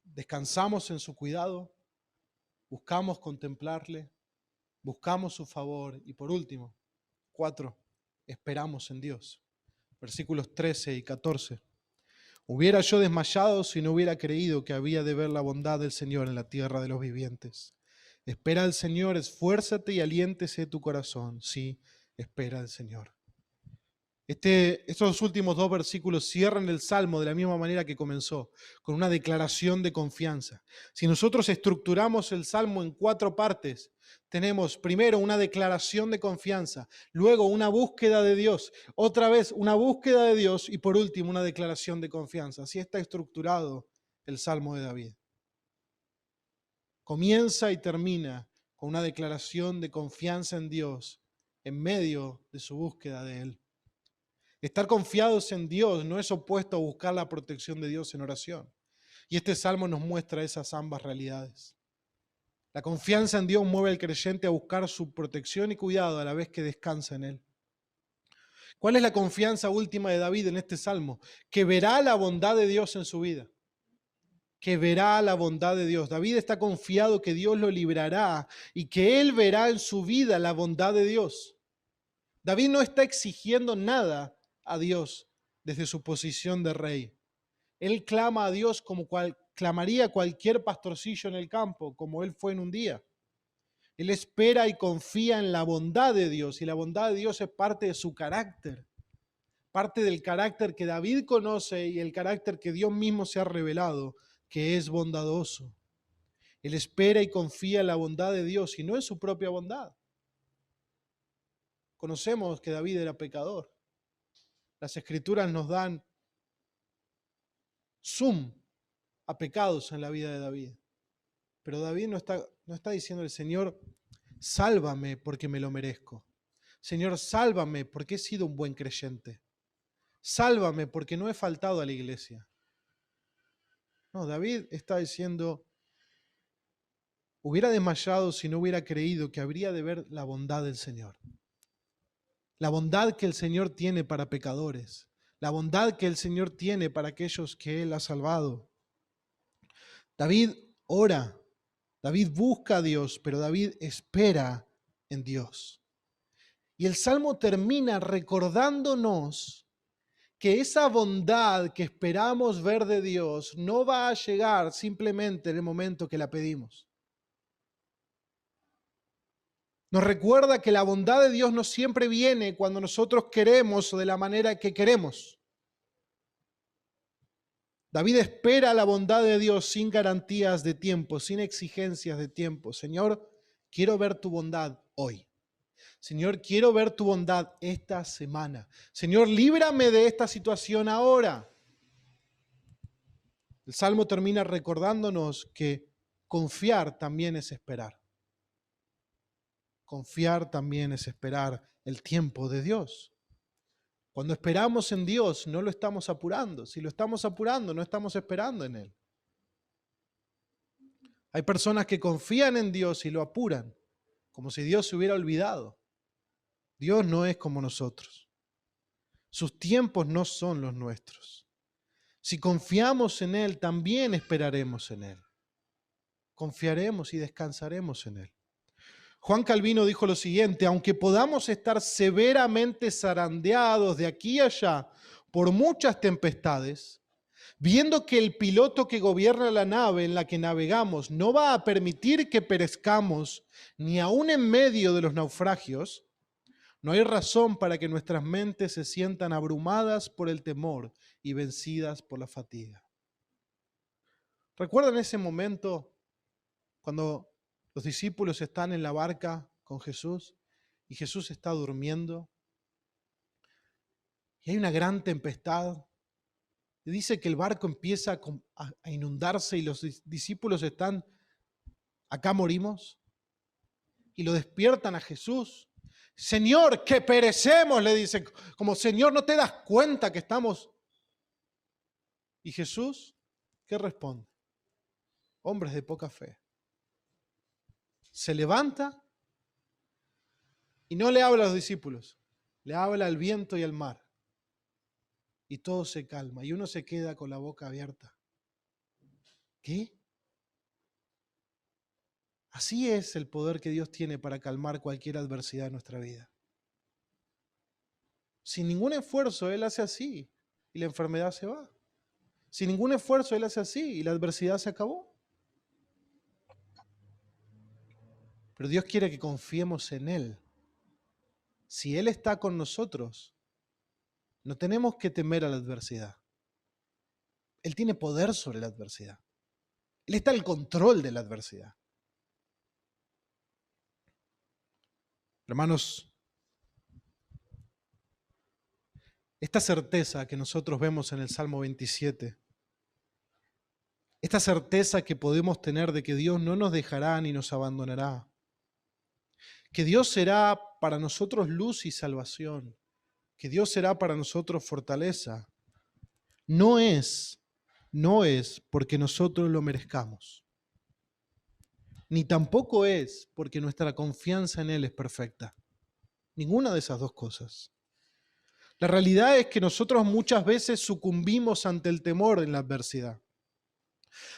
Descansamos en su cuidado, buscamos contemplarle, buscamos su favor y por último, 4, esperamos en Dios. Versículos 13 y 14. Hubiera yo desmayado si no hubiera creído que había de ver la bondad del Señor en la tierra de los vivientes. Espera al Señor, esfuérzate y aliéntese tu corazón. Sí, espera al Señor. Estos últimos 2 versículos cierran el Salmo de la misma manera que comenzó, con una declaración de confianza. Si nosotros estructuramos el Salmo en 4 partes, tenemos primero una declaración de confianza, luego una búsqueda de Dios, otra vez una búsqueda de Dios y por último una declaración de confianza. Así está estructurado el Salmo de David. Comienza y termina con una declaración de confianza en Dios en medio de su búsqueda de Él. Estar confiados en Dios no es opuesto a buscar la protección de Dios en oración. Y este salmo nos muestra esas ambas realidades. La confianza en Dios mueve al creyente a buscar su protección y cuidado a la vez que descansa en Él. ¿Cuál es la confianza última de David en este salmo? Que verá la bondad de Dios en su vida. Que verá la bondad de Dios. David está confiado que Dios lo librará y que él verá en su vida la bondad de Dios. David no está exigiendo nada a Dios desde su posición de rey. Él clama a Dios como clamaría cualquier pastorcillo en el campo, como él fue en un día. Él espera y confía en la bondad de Dios, y la bondad de Dios es parte de su carácter, parte del carácter que David conoce y el carácter que Dios mismo se ha revelado, que es bondadoso. Él espera y confía en la bondad de Dios y no en su propia bondad. Conocemos que David era pecador. Las Escrituras nos dan zoom a pecados en la vida de David. Pero David no está diciendo al Señor, sálvame porque me lo merezco. Señor, sálvame porque he sido un buen creyente. Sálvame porque no he faltado a la iglesia. No, David está diciendo, hubiera desmayado si no hubiera creído que habría de ver la bondad del Señor. La bondad que el Señor tiene para pecadores. La bondad que el Señor tiene para aquellos que Él ha salvado. David ora. David busca a Dios, pero David espera en Dios. Y el Salmo termina recordándonos que esa bondad que esperamos ver de Dios no va a llegar simplemente en el momento que la pedimos. Nos recuerda que la bondad de Dios no siempre viene cuando nosotros queremos o de la manera que queremos. David espera la bondad de Dios sin garantías de tiempo, sin exigencias de tiempo. Señor, quiero ver tu bondad hoy. Señor, quiero ver tu bondad esta semana. Señor, líbrame de esta situación ahora. El Salmo termina recordándonos que confiar también es esperar. Confiar también es esperar el tiempo de Dios. Cuando esperamos en Dios, no lo estamos apurando. Si lo estamos apurando, no estamos esperando en Él. Hay personas que confían en Dios y lo apuran, como si Dios se hubiera olvidado. Dios no es como nosotros. Sus tiempos no son los nuestros. Si confiamos en Él, también esperaremos en Él. Confiaremos y descansaremos en Él. Juan Calvino dijo lo siguiente: aunque podamos estar severamente zarandeados de aquí y allá por muchas tempestades, viendo que el piloto que gobierna la nave en la que navegamos no va a permitir que perezcamos ni aun en medio de los naufragios, no hay razón para que nuestras mentes se sientan abrumadas por el temor y vencidas por la fatiga. ¿Recuerdan ese momento cuando los discípulos están en la barca con Jesús y Jesús está durmiendo y hay una gran tempestad? Y dice que el barco empieza a inundarse y los discípulos están, acá morimos, y lo despiertan a Jesús. Señor, que perecemos, le dice, como Señor, ¿no te das cuenta que estamos? Y Jesús, ¿qué responde? Hombres de poca fe. Se levanta y no le habla a los discípulos, le habla al viento y al mar. Y todo se calma y uno se queda con la boca abierta. ¿Qué? Así es el poder que Dios tiene para calmar cualquier adversidad en nuestra vida. Sin ningún esfuerzo Él hace así y la enfermedad se va. Sin ningún esfuerzo Él hace así y la adversidad se acabó. Pero Dios quiere que confiemos en Él. Si Él está con nosotros, no tenemos que temer a la adversidad. Él tiene poder sobre la adversidad. Él está al control de la adversidad. Hermanos, esta certeza que nosotros vemos en el Salmo 27, esta certeza que podemos tener de que Dios no nos dejará ni nos abandonará, que Dios será para nosotros luz y salvación, que Dios será para nosotros fortaleza, no es porque nosotros lo merezcamos, ni tampoco es porque nuestra confianza en Él es perfecta. Ninguna de esas dos cosas. La realidad es que nosotros muchas veces sucumbimos ante el temor en la adversidad.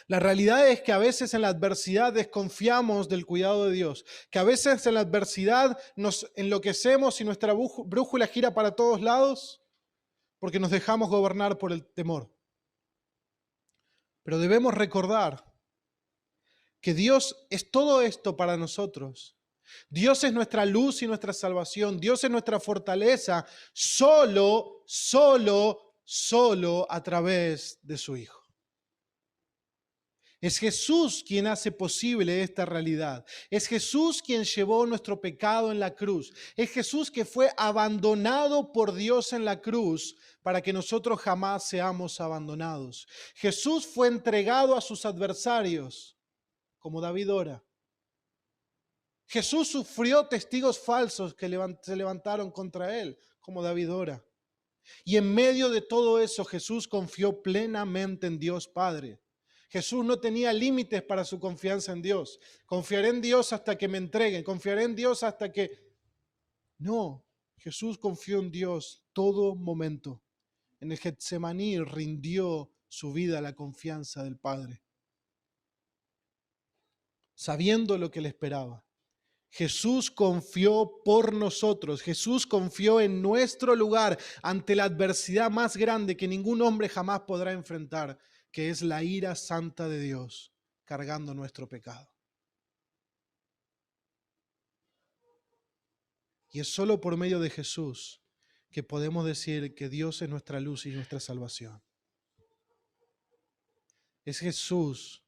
La realidad es que a veces en la adversidad desconfiamos del cuidado de Dios, que a veces en la adversidad nos enloquecemos y nuestra brújula gira para todos lados porque nos dejamos gobernar por el temor. Pero debemos recordar que Dios es todo esto para nosotros. Dios es nuestra luz y nuestra salvación. Dios es nuestra fortaleza solo a través de su Hijo. Es Jesús quien hace posible esta realidad. Es Jesús quien llevó nuestro pecado en la cruz. Es Jesús que fue abandonado por Dios en la cruz para que nosotros jamás seamos abandonados. Jesús fue entregado a sus adversarios, como David ora. Jesús sufrió testigos falsos que se levantaron contra él, como David ora. Y en medio de todo eso, Jesús confió plenamente en Dios Padre. Jesús no tenía límites para su confianza en Dios. Confiaré en Dios hasta que me entreguen. Confiaré en Dios hasta que... No, Jesús confió en Dios todo momento. En el Getsemaní rindió su vida a la confianza del Padre, sabiendo lo que le esperaba. Jesús confió por nosotros. Jesús confió en nuestro lugar ante la adversidad más grande que ningún hombre jamás podrá enfrentar, que es la ira santa de Dios cargando nuestro pecado. Y es solo por medio de Jesús que podemos decir que Dios es nuestra luz y nuestra salvación. Es Jesús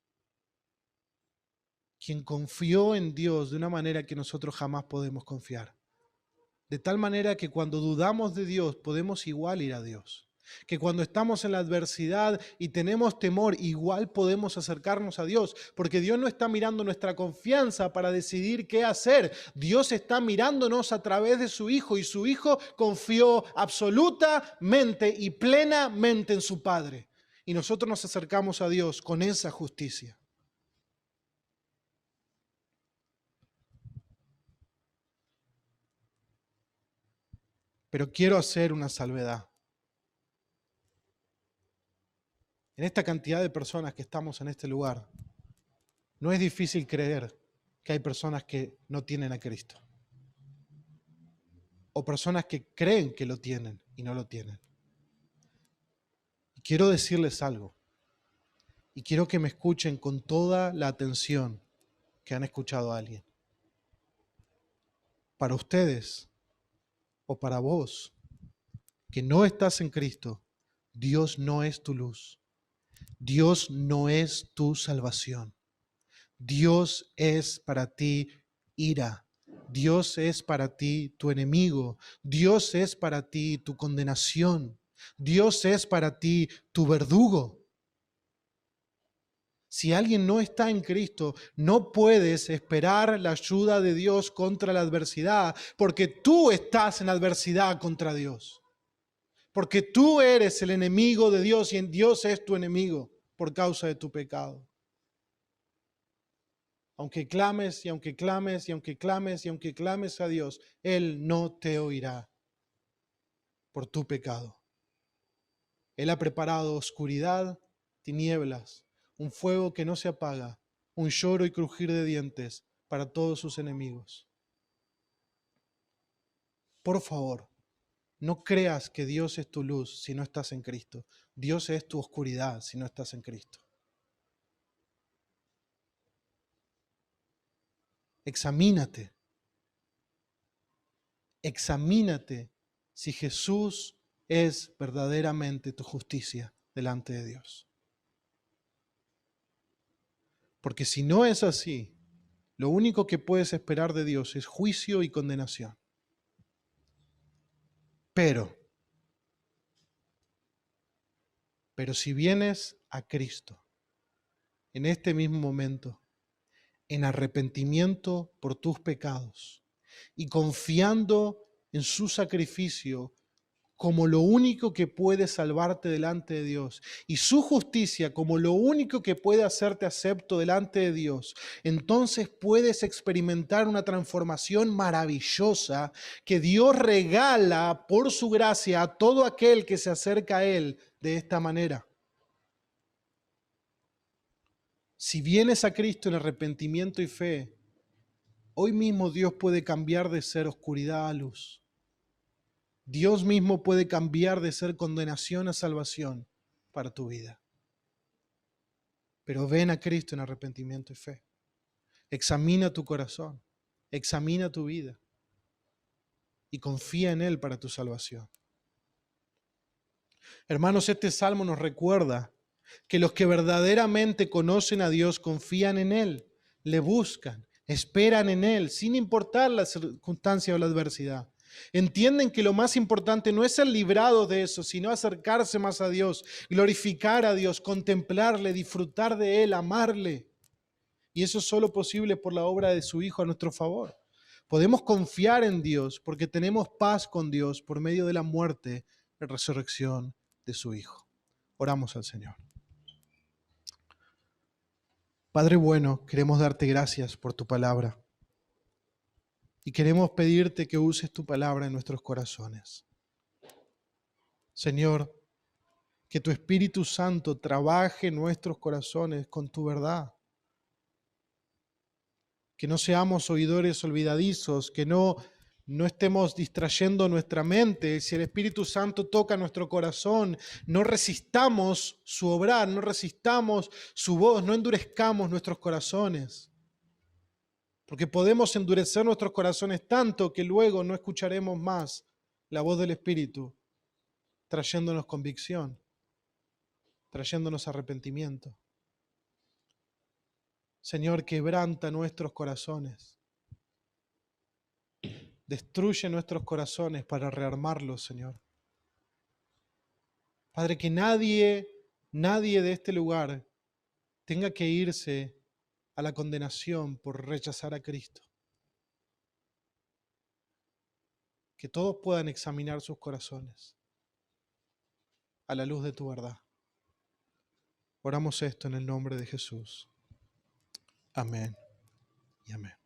quien confió en Dios de una manera que nosotros jamás podemos confiar. De tal manera que cuando dudamos de Dios podemos igual ir a Dios. Que cuando estamos en la adversidad y tenemos temor, igual podemos acercarnos a Dios, porque Dios no está mirando nuestra confianza para decidir qué hacer. Dios está mirándonos a través de su Hijo, y su Hijo confió absolutamente y plenamente en su Padre. Y nosotros nos acercamos a Dios con esa justicia. Pero quiero hacer una salvedad. En esta cantidad de personas que estamos en este lugar, no es difícil creer que hay personas que no tienen a Cristo. O personas que creen que lo tienen y no lo tienen. Y quiero decirles algo. Y quiero que me escuchen con toda la atención que han escuchado a alguien. Para ustedes o para vos que no estás en Cristo, Dios no es tu luz. Dios no es tu salvación. Dios es para ti ira. Dios es para ti tu enemigo. Dios es para ti tu condenación. Dios es para ti tu verdugo. Si alguien no está en Cristo, no puedes esperar la ayuda de Dios contra la adversidad, porque tú estás en adversidad contra Dios. Porque tú eres el enemigo de Dios y Dios es tu enemigo por causa de tu pecado. Aunque clames y aunque clames y aunque clames y aunque clames a Dios, Él no te oirá por tu pecado. Él ha preparado oscuridad, tinieblas, un fuego que no se apaga, un lloro y crujir de dientes para todos sus enemigos. Por favor, no creas que Dios es tu luz si no estás en Cristo. Dios es tu oscuridad si no estás en Cristo. Examínate. Examínate si Jesús es verdaderamente tu justicia delante de Dios. Porque si no es así, lo único que puedes esperar de Dios es juicio y condenación. Pero si vienes a Cristo en este mismo momento, en arrepentimiento por tus pecados y confiando en su sacrificio como lo único que puede salvarte delante de Dios y su justicia como lo único que puede hacerte acepto delante de Dios, entonces puedes experimentar una transformación maravillosa que Dios regala por su gracia a todo aquel que se acerca a Él de esta manera. Si vienes a Cristo en arrepentimiento y fe, hoy mismo Dios puede cambiar de ser oscuridad a luz. Dios mismo puede cambiar de ser condenación a salvación para tu vida. Pero ven a Cristo en arrepentimiento y fe. Examina tu corazón, examina tu vida y confía en Él para tu salvación. Hermanos, este salmo nos recuerda que los que verdaderamente conocen a Dios confían en Él, le buscan, esperan en Él, sin importar la circunstancia o la adversidad. Entienden que lo más importante no es ser librados de eso, sino acercarse más a Dios, glorificar a Dios, contemplarle, disfrutar de Él, amarle. Y eso es solo posible por la obra de su Hijo a nuestro favor. Podemos confiar en Dios porque tenemos paz con Dios por medio de la muerte y resurrección de su Hijo. Oramos al Señor. Padre bueno, queremos darte gracias por tu palabra y queremos pedirte que uses tu palabra en nuestros corazones. Señor, que tu Espíritu Santo trabaje en nuestros corazones con tu verdad. Que no seamos oidores olvidadizos, que no estemos distrayendo nuestra mente. Si el Espíritu Santo toca nuestro corazón, no resistamos su obrar, no resistamos su voz, no endurezcamos nuestros corazones. Porque podemos endurecer nuestros corazones tanto que luego no escucharemos más la voz del Espíritu, trayéndonos convicción, trayéndonos arrepentimiento. Señor, quebranta nuestros corazones. Destruye nuestros corazones para rearmarlos, Señor. Padre, que nadie de este lugar tenga que irse a la condenación por rechazar a Cristo. Que todos puedan examinar sus corazones a la luz de tu verdad. Oramos esto en el nombre de Jesús. Amén y amén.